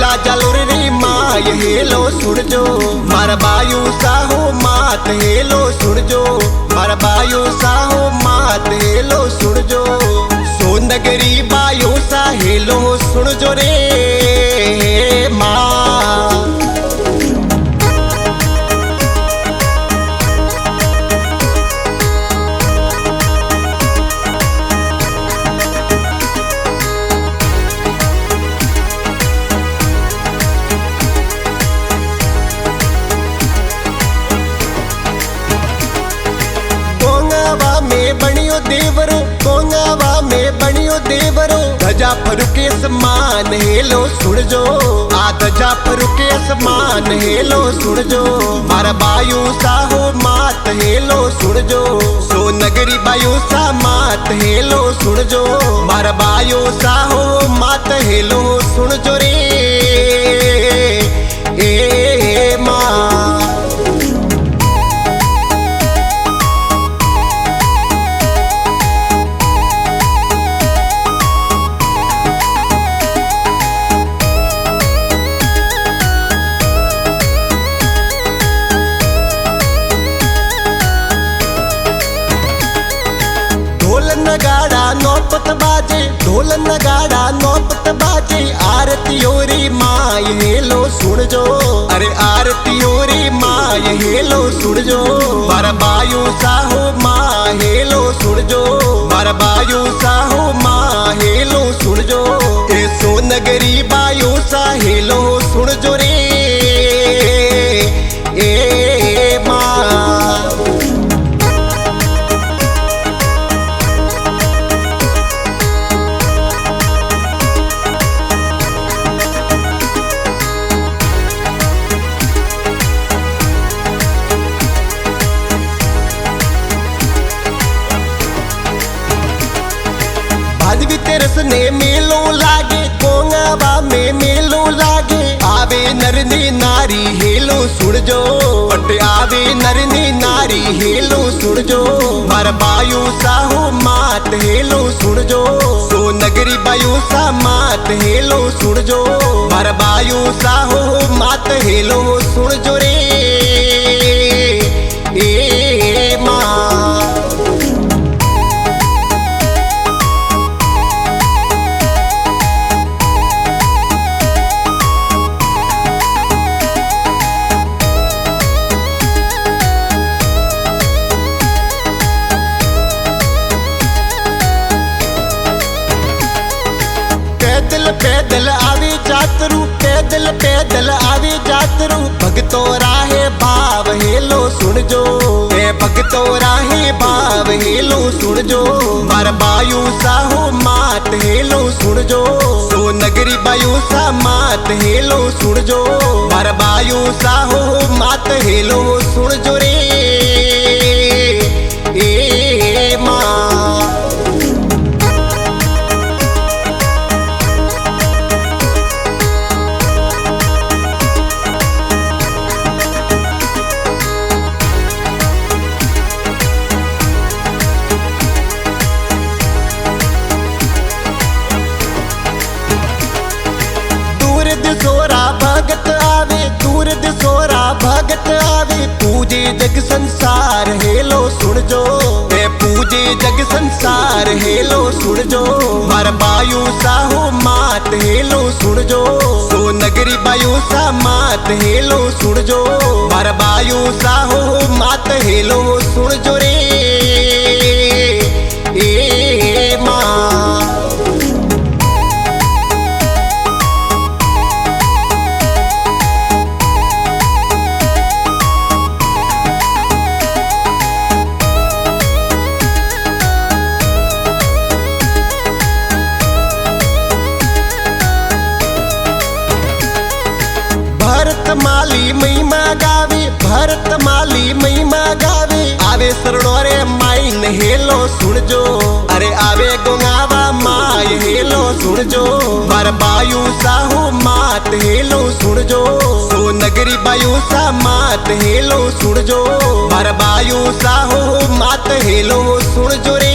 राजा लोरी माय हेलो सुन जो मार बायु साहो मात हेलो सुन जो मार बायु साहो मात हेलो सुन जो सोनगरी बायु सा हेलो सुन जो रे माँ। बनियो देवरो कोंगावा में बनियो देवरो ध्वजा फरुके समान हेलो सुन जो आ ध्वजा फरुके समान हेलो सुन जो मारा बायु साहो मात हेलो सुन जो सोनगरी बायु सा मात हेलो सुन जो मारा बायु साहो मात हेलो सुन जो रे ए माँ। नगाड़ा नौपत बाजे ढोल नगाड़ा नौपत बाजे आरती ओरी माय हेलो सुन जो अरे आरती ओरी माय हेलो सुन जो मार बायु साहो माँ हेलो सुन जो मार बायु साहो माँ हेलो सुन जो ए सोनगरी बायु सा हेलो सुन जो रे ए माँ। तेरस ने मेलो लागे कोंगावा में मेलो लागे आवे नरनी नारी हेलो सुन जो बट आवे नरनी नारी हेलो सुन जो मार बायु साहो मात हेलो सुन जो सोनगरी बायु सा मात हेलो सुन जो मार बायु साहो मात हेलो सुन जो रे ए माँ। पैदल आवे जातरू पैदल पैदल आवे जातरू भगतो राहे भाव हेलो सुन जो ए भगतो राहे भाव हेलो सुन जो मार बायु साहो मात हेलो सुन जो सोनगरी बायु सा मात हेलो सुन जो मार बायु साहो मात हेलो सुन जो रे ए माँ। भगत आवे दूर दिसोरा भगत आवे पूजे जग संसार हेलो सुन जो ए पूजे जग संसार हेलो सुन जो मार बायु साहो मात हेलो सुन जो सोनगरी बायु सा मात हेलो सुन जो मार बायु साहो मात हेलो सुन जो रे ए माँ। भरत माली महिमा गावे भरत माली महिमा गावे आवे शरणो रे माइन हेलो सुन जो अरे आवे गोंगावा माय हेलो सुन जो मार बायु साहो मात हेलो सुन जो सोनगरी बायु सा मात हेलो सुन जो मार बायु साहो मात हेलो सुन जो रे